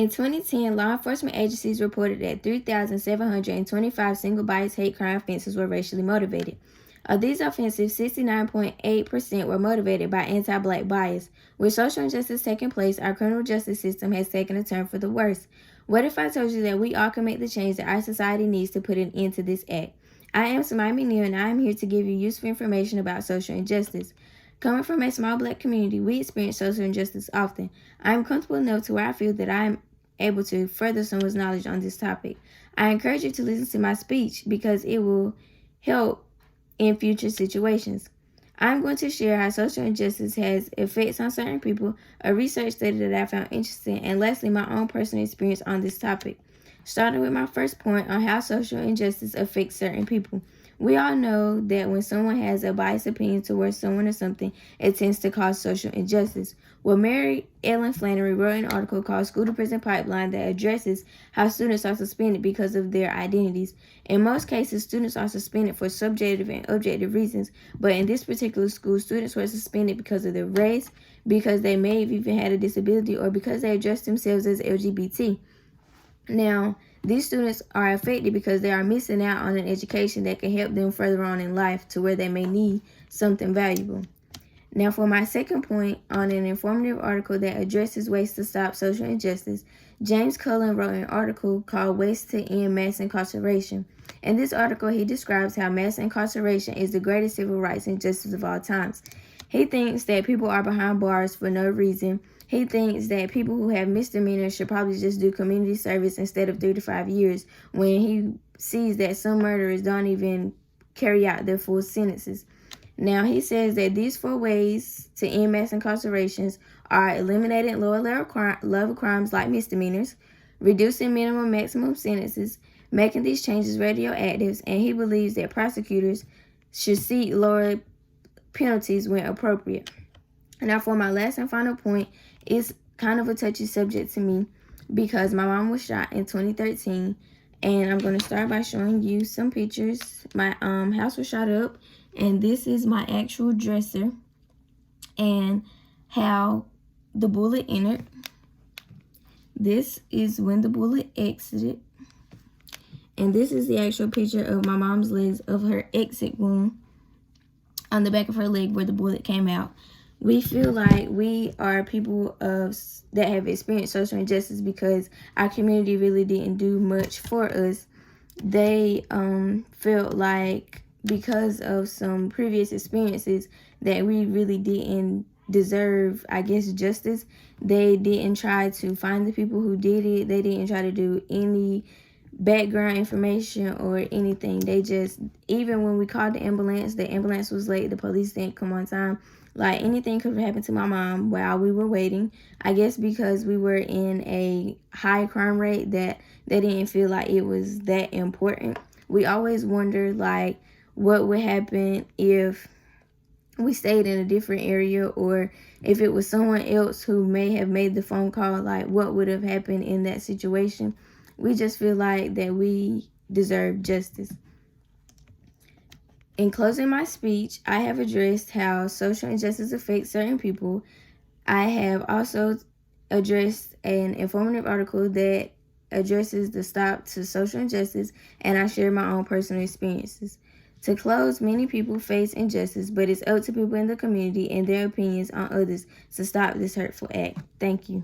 In 2010, law enforcement agencies reported that 3,725 single-bias hate crime offenses were racially motivated. Of these offenses, 69.8% were motivated by anti-black bias. With social injustice taking place, our criminal justice system has taken a turn for the worse. What if I told you that we all can make the change that our society needs to put an end to this act? I am Samaya McNeil, and I am here to give you useful information about social injustice. Coming from a small black community, we experience social injustice often. I am comfortable enough to where I feel that I am able to further someone's knowledge on this topic. I encourage you to listen to my speech because it will help in future situations. I'm going to share how social injustice has effects on certain people, a research study that I found interesting, and lastly, my own personal experience on this topic. Starting with my first point on how social injustice affects certain people. We all know that when someone has a biased opinion towards someone or something, it tends to cause social injustice. Well, Mary Ellen Flannery wrote an article called School to Prison Pipeline that addresses how students are suspended because of their identities. In most cases, students are suspended for subjective and objective reasons, but in this particular school, students were suspended because of their race, because they may have even had a disability, or because they addressed themselves as LGBT. Now, these students are affected because they are missing out on an education that can help them further on in life to where they may need something valuable. Now, for my second point on an informative article that addresses ways to stop social injustice, James Cullen wrote an article called Ways to End Mass Incarceration. In this article, he describes how mass incarceration is the greatest civil rights injustice of all times. He thinks that people are behind bars for no reason. He thinks that people who have misdemeanors should probably just do community service instead of 3 to 5 years, when he sees that some murderers don't even carry out their full sentences. Now, he says that these 4 ways to end mass incarcerations are eliminating lower level crimes like misdemeanors, reducing minimum maximum sentences, making these changes radioactive, and he believes that prosecutors should seek lower penalties when appropriate. Now, for my last and final point, it's kind of a touchy subject to me because my mom was shot in 2013, and I'm going to start by showing you some pictures. My house was shot up, and this is my actual dresser and how the bullet entered. This is when the bullet exited, and this is the actual picture of my mom's legs of her exit wound on the back of her leg where the bullet came out. We feel like we are people that have experienced social injustice because our community really didn't do much for us. They felt like because of some previous experiences that we really didn't deserve, I guess, justice. They didn't try to find the people who did it. They didn't try to do any background information or anything. They just, even when we called the ambulance was late, the police didn't come on time. Like, anything could have happened to my mom while we were waiting. I guess because we were in a high crime rate that they didn't feel like it was that important. We always wondered, like, what would happen if we stayed in a different area, or if it was someone else who may have made the phone call, like, what would have happened in that situation. We just feel like that we deserve justice. In closing my speech, I have addressed how social injustice affects certain people. I have also addressed an informative article that addresses the stop to social injustice, and I share my own personal experiences. To close, many people face injustice, but it's up to people in the community and their opinions on others to stop this hurtful act. Thank you.